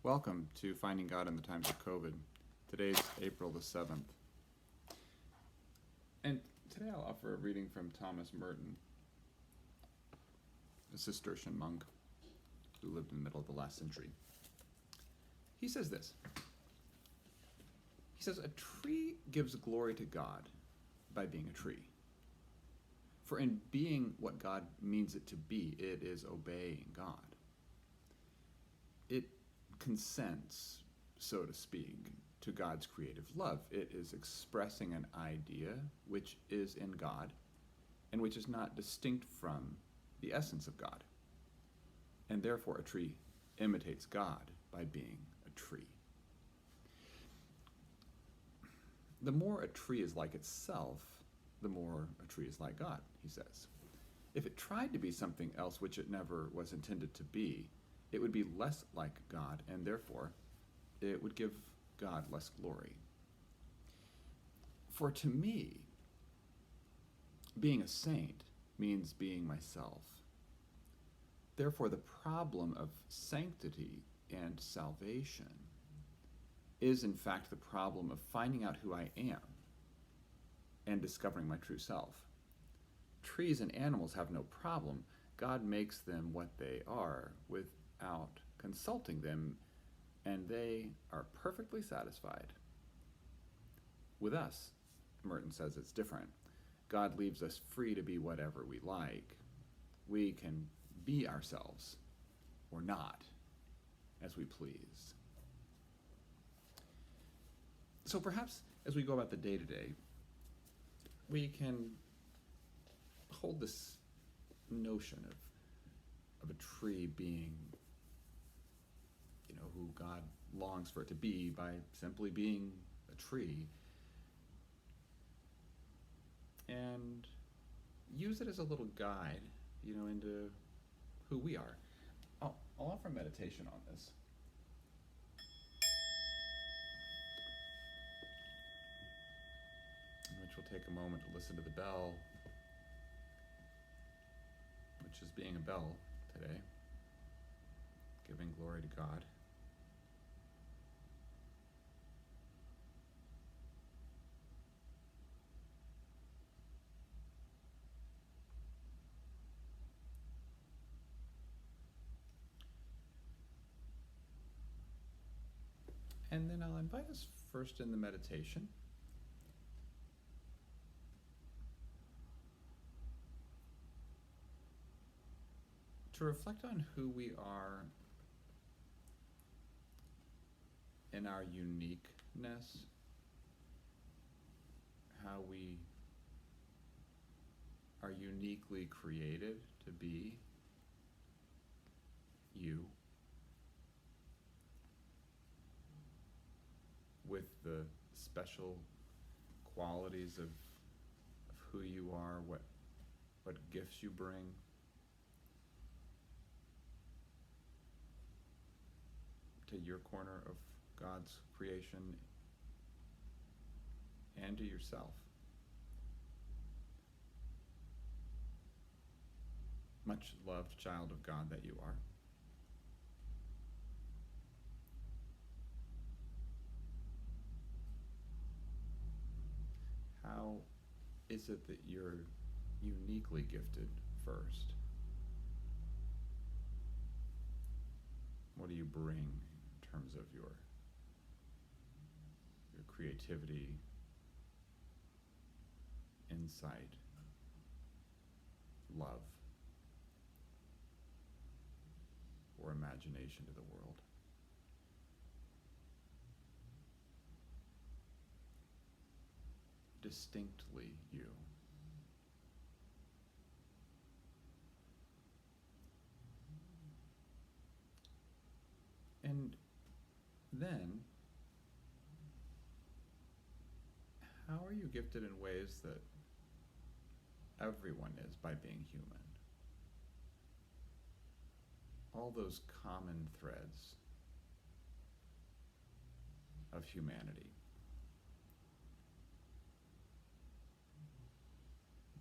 Welcome to Finding God in the Times of COVID. Today's April the 7th. And today I'll offer a reading from Thomas Merton, a Cistercian monk who lived in the middle of the last century. He says this. He says, "A tree gives glory to God by being a tree. For in being what God means it to be, it is obeying God. It consents, so to speak, to God's creative love. It is expressing an idea which is in God and which is not distinct from the essence of God. And therefore a tree imitates God by being a tree." The more a tree is like itself, the more a tree is like God, he says. If it tried to be something else which it never was intended to be, it would be less like God, and therefore it would give God less glory. For to me, being a saint means being myself. Therefore, the problem of sanctity and salvation is in fact the problem of finding out who I am and discovering my true self. Trees and animals have no problem. God makes them what they are without consulting them, and they are perfectly satisfied. With us, Merton says it's different. God leaves us free to be whatever we like. We can be ourselves or not as we please. So perhaps as we go about the day-to-day, we can hold this notion of a tree being, who God longs for it to be by simply being a tree, and use it as a little guide, into who we are. I'll offer meditation on this. In which we'll take a moment to listen to the bell, which is being a bell today, giving glory to God. And then I'll invite us first in the meditation to reflect on who we are in our uniqueness, how we are uniquely created to be you, with the special qualities of who you are, what gifts you bring, to your corner of God's creation and to yourself. Much loved child of God that you are. How is it that you're uniquely gifted first? What do you bring in terms of your creativity, insight, love, or imagination to the world? Distinctly you. And then, how are you gifted in ways that everyone is by being human? All those common threads of humanity.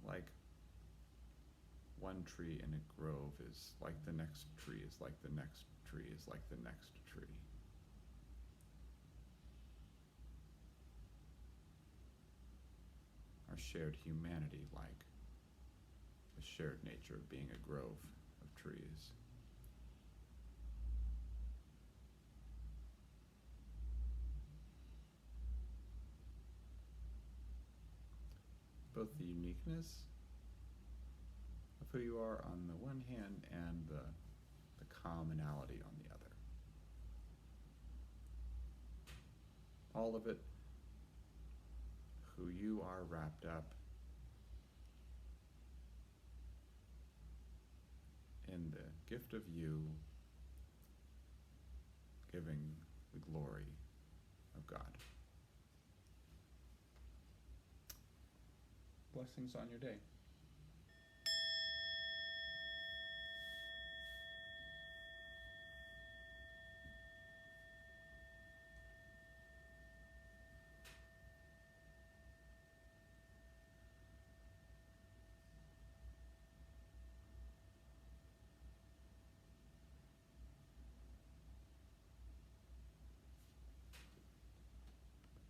Like one tree in a grove is like the next tree, is like the next tree, is like the next tree. a shared humanity, like the shared nature of being a grove of trees. Both the uniqueness of who you are on the one hand and the commonality on the other. All of it, who you are wrapped up in the gift of you giving the glory of God. Blessings on your day.